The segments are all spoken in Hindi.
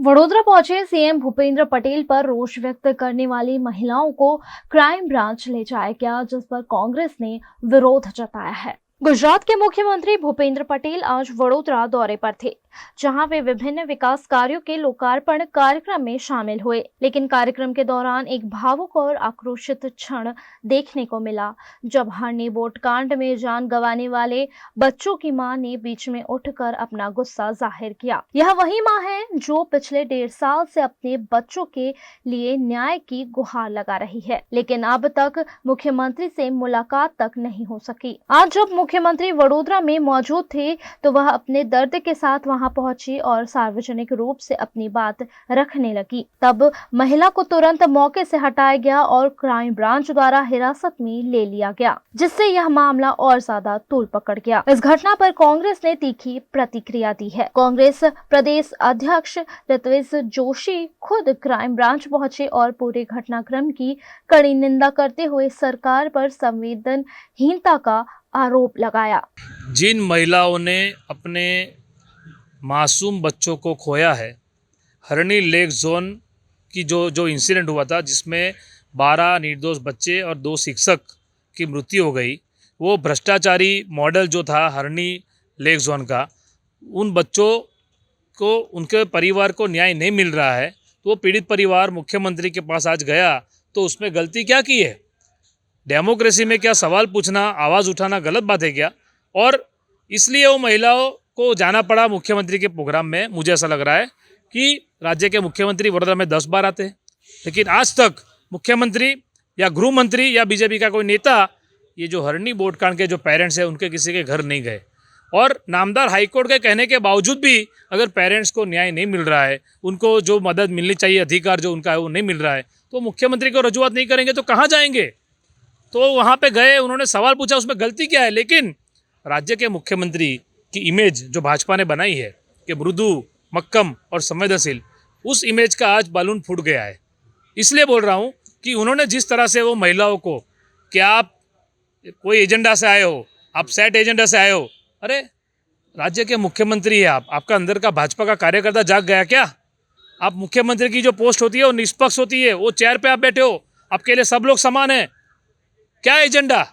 वडोदरा पहुंचे सीएम भूपेंद्र पटेल पर रोष व्यक्त करने वाली महिलाओं को क्राइम ब्रांच ले जाया गया, जिस पर कांग्रेस ने विरोध जताया है। गुजरात के मुख्यमंत्री भूपेंद्र पटेल आज वडोदरा दौरे पर थे, जहां वे विभिन्न विकास कार्यों के लोकार्पण कार्यक्रम में शामिल हुए। लेकिन कार्यक्रम के दौरान एक भावुक और आक्रोशित क्षण देखने को मिला, जब हरनी बोट कांड में जान गंवाने वाले बच्चों की मां ने बीच में उठकर अपना गुस्सा जाहिर किया। यह वही मां है जो पिछले 1.5 साल से अपने बच्चों के लिए न्याय की गुहार लगा रही है, लेकिन अब तक मुख्यमंत्री से मुलाकात तक नहीं हो सकी। आज जब मुख्यमंत्री वडोदरा में मौजूद थे, तो वह अपने दर्द के साथ वहां पहुंची और सार्वजनिक रूप से अपनी बात रखने लगी। तब महिला को तुरंत मौके से हटाया गया और क्राइम ब्रांच द्वारा हिरासत में ले लिया गया, जिससे यह मामला और ज्यादा तूल पकड़ गया। इस घटना पर कांग्रेस ने तीखी प्रतिक्रिया दी है। कांग्रेस प्रदेश अध्यक्ष ऋत्विज जोशी खुद क्राइम ब्रांच पहुंचे और पूरे घटनाक्रम की कड़ी निंदा करते हुए सरकार पर संवेदनहीनता का आरोप लगाया। जिन महिलाओं ने अपने मासूम बच्चों को खोया है, हरणी लेक जोन की जो इंसिडेंट हुआ था, जिसमें 12 निर्दोष बच्चे और 2 शिक्षक की मृत्यु हो गई, वो भ्रष्टाचारी मॉडल जो था हरणी लेक जोन का, उन बच्चों को, उनके परिवार को न्याय नहीं मिल रहा है। तो वो पीड़ित परिवार मुख्यमंत्री के पास आज गया, तो उसमें गलती क्या की है? डेमोक्रेसी में क्या सवाल पूछना, आवाज़ उठाना गलत बात है क्या? और इसलिए वो महिलाओं को जाना पड़ा मुख्यमंत्री के प्रोग्राम में। मुझे ऐसा लग रहा है कि राज्य के मुख्यमंत्री वडोदरा में 10 बार आते हैं, लेकिन आज तक मुख्यमंत्री या गृह मंत्री या बीजेपी का कोई नेता ये जो हरणी बोट कांड के जो पेरेंट्स हैं उनके किसी के घर नहीं गए। और नामदार हाईकोर्ट के कहने के बावजूद भी अगर पेरेंट्स को न्याय नहीं मिल रहा है, उनको जो मदद मिलनी चाहिए, अधिकार जो उनका है वो नहीं मिल रहा है, तो मुख्यमंत्री को रजूआत नहीं करेंगे तो कहाँ जाएंगे? तो वहाँ पे गए, उन्होंने सवाल पूछा, उसमें गलती क्या है? लेकिन राज्य के मुख्यमंत्री की इमेज जो भाजपा ने बनाई है कि मृदु, मक्कम और संवेदनशील, उस इमेज का आज बालून फूट गया है। इसलिए बोल रहा हूँ कि उन्होंने जिस तरह से वो महिलाओं को, क्या आप कोई एजेंडा से आए हो, आप सेट एजेंडा से आए हो? अरे राज्य के मुख्यमंत्री है आप, आपका अंदर का भाजपा का कार्यकर्ता जाग गया क्या? आप मुख्यमंत्री की जो पोस्ट होती है वो निष्पक्ष होती है, वो चेयर पे आप बैठे हो, आपके लिए सब लोग समान हैं। क्या एजेंडा?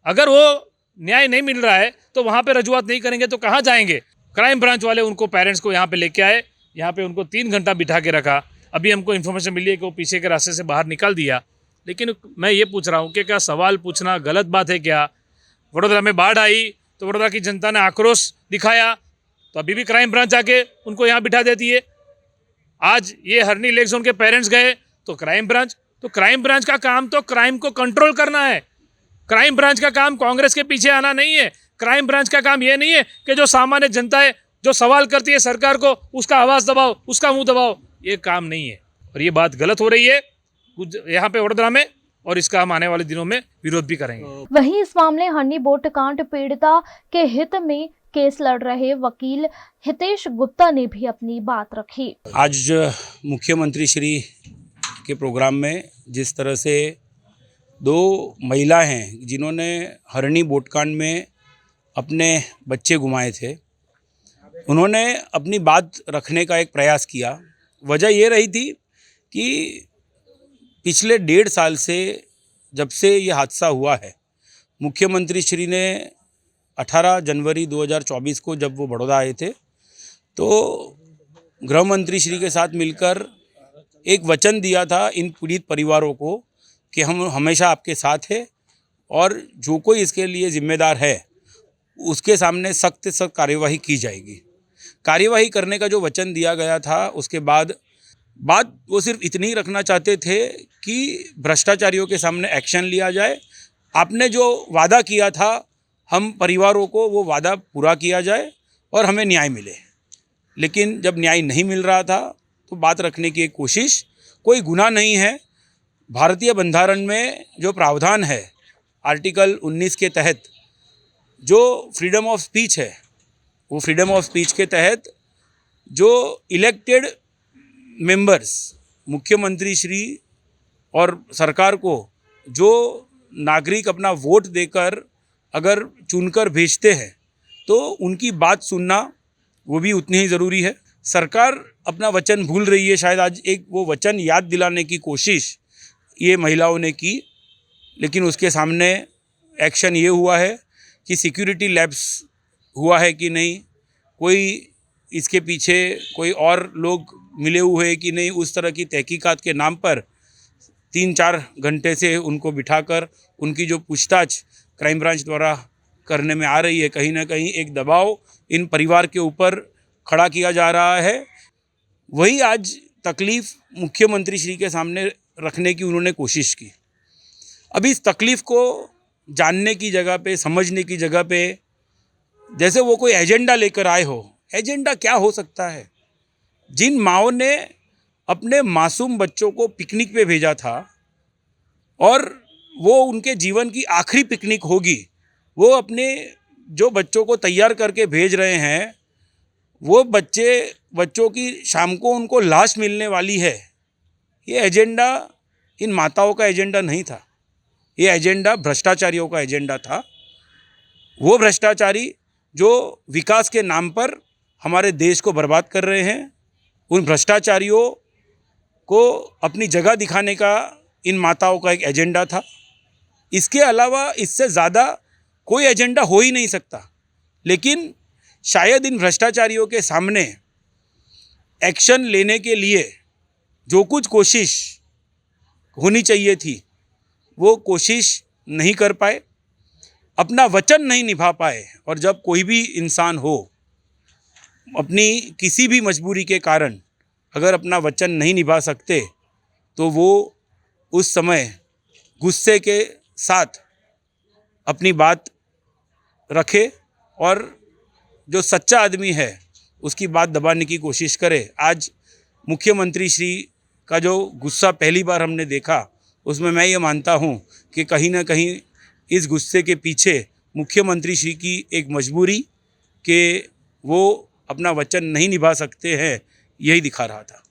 अगर वो न्याय नहीं मिल रहा है तो वहाँ पे रजूआत नहीं करेंगे तो कहाँ जाएंगे? क्राइम ब्रांच वाले उनको, पेरेंट्स को यहाँ पे लेके आए, यहाँ पे उनको 3 घंटा बिठा के रखा। अभी हमको इन्फॉर्मेशन मिली है कि वो पीछे के रास्ते से बाहर निकाल दिया। लेकिन मैं ये पूछ रहा हूँ कि क्या सवाल पूछना गलत बात है क्या? वडोदरा में बाढ़ आई तो वडोदरा की जनता ने आक्रोश दिखाया, तो अभी भी क्राइम ब्रांच आके उनको यहाँ बिठा देती है। आज ये हरनी लेक जोन के पेरेंट्स गए तो क्राइम ब्रांच का काम तो क्राइम को कंट्रोल करना है। क्राइम ब्रांच का काम कांग्रेस के पीछे आना नहीं है। क्राइम ब्रांच का काम ये नहीं है कि जो सामान्य जनता है, जो सवाल करती है सरकार को, उसका आवाज़ दबाओ, उसका मुंह दबाओ। ये काम नहीं है और ये बात गलत हो रही है यहाँ पे वडोदरा में, और इसका हम आने वाले दिनों में विरोध भी करेंगे। वहीं इस मामले हरनी बोट कांड पीड़िता के हित में केस लड़ रहे वकील हितेश गुप्ता ने भी अपनी बात रखी। आज मुख्यमंत्री श्री के प्रोग्राम में जिस तरह से 2 महिला हैं जिन्होंने हरणी बोटकांड में अपने बच्चे गुमाए थे, उन्होंने अपनी बात रखने का एक प्रयास किया। वजह ये रही थी कि पिछले 1.5 साल से जब से ये हादसा हुआ है, मुख्यमंत्री श्री ने 18 जनवरी 2024 को जब वो बड़ौदा आए थे, तो गृह मंत्री श्री के साथ मिलकर एक वचन दिया था इन पीड़ित परिवारों को कि हम हमेशा आपके साथ हैं और जो कोई इसके लिए जिम्मेदार है उसके सामने सख्त से सख्त कार्यवाही की जाएगी। कार्यवाही करने का जो वचन दिया गया था, उसके बाद बात वो सिर्फ इतनी ही रखना चाहते थे कि भ्रष्टाचारियों के सामने एक्शन लिया जाए। आपने जो वादा किया था हम परिवारों को, वो वादा पूरा किया जाए और हमें न्याय मिले। लेकिन जब न्याय नहीं मिल रहा था तो बात रखने की एक कोशिश, कोई गुनाह नहीं है। भारतीय बंधारण में जो प्रावधान है आर्टिकल 19 के तहत, जो फ्रीडम ऑफ स्पीच है, वो फ्रीडम ऑफ स्पीच के तहत जो इलेक्टेड मेंबर्स, मुख्यमंत्री श्री और सरकार को जो नागरिक अपना वोट देकर अगर चुनकर भेजते हैं, तो उनकी बात सुनना वो भी उतनी ही ज़रूरी है। सरकार अपना वचन भूल रही है। शायद आज एक वो वचन याद दिलाने की कोशिश ये महिलाओं ने की, लेकिन उसके सामने एक्शन ये हुआ है कि सिक्योरिटी लैप्स हुआ है कि नहीं, कोई इसके पीछे कोई और लोग मिले हुए हैं कि नहीं, उस तरह की तहकीकात के नाम पर 3-4 घंटे से उनको बिठाकर उनकी जो पूछताछ क्राइम ब्रांच द्वारा करने में आ रही है, कहीं ना कहीं एक दबाव इन परिवार के ऊपर खड़ा किया जा रहा है। वही आज तकलीफ़ मुख्यमंत्री श्री के सामने रखने की उन्होंने कोशिश की। अभी इस तकलीफ़ को जानने की जगह पे, समझने की जगह पे, जैसे वो कोई एजेंडा लेकर आए हो। एजेंडा क्या हो सकता है? जिन माओं ने अपने मासूम बच्चों को पिकनिक पे भेजा था और वो उनके जीवन की आखिरी पिकनिक होगी, वो अपने जो बच्चों को तैयार करके भेज रहे हैं, वो बच्चों की शाम को उनको लाश मिलने वाली है। ये एजेंडा इन माताओं का एजेंडा नहीं था, ये एजेंडा भ्रष्टाचारियों का एजेंडा था। वो भ्रष्टाचारी जो विकास के नाम पर हमारे देश को बर्बाद कर रहे हैं, उन भ्रष्टाचारियों को अपनी जगह दिखाने का इन माताओं का एक एजेंडा था। इसके अलावा इससे ज़्यादा कोई एजेंडा हो ही नहीं सकता। लेकिन शायद इन भ्रष्टाचारियों के सामने एक्शन लेने के लिए जो कुछ कोशिश होनी चाहिए थी, वो कोशिश नहीं कर पाए, अपना वचन नहीं निभा पाए। और जब कोई भी इंसान हो, अपनी किसी भी मजबूरी के कारण अगर अपना वचन नहीं निभा सकते, तो वो उस समय गुस्से के साथ अपनी बात रखे और जो सच्चा आदमी है उसकी बात दबाने की कोशिश करे। आज मुख्यमंत्री श्री का जो गुस्सा पहली बार हमने देखा, उसमें मैं ये मानता हूँ कि कहीं ना कहीं इस गुस्से के पीछे मुख्यमंत्री श्री की एक मजबूरी कि वो अपना वचन नहीं निभा सकते हैं, यही दिखा रहा था।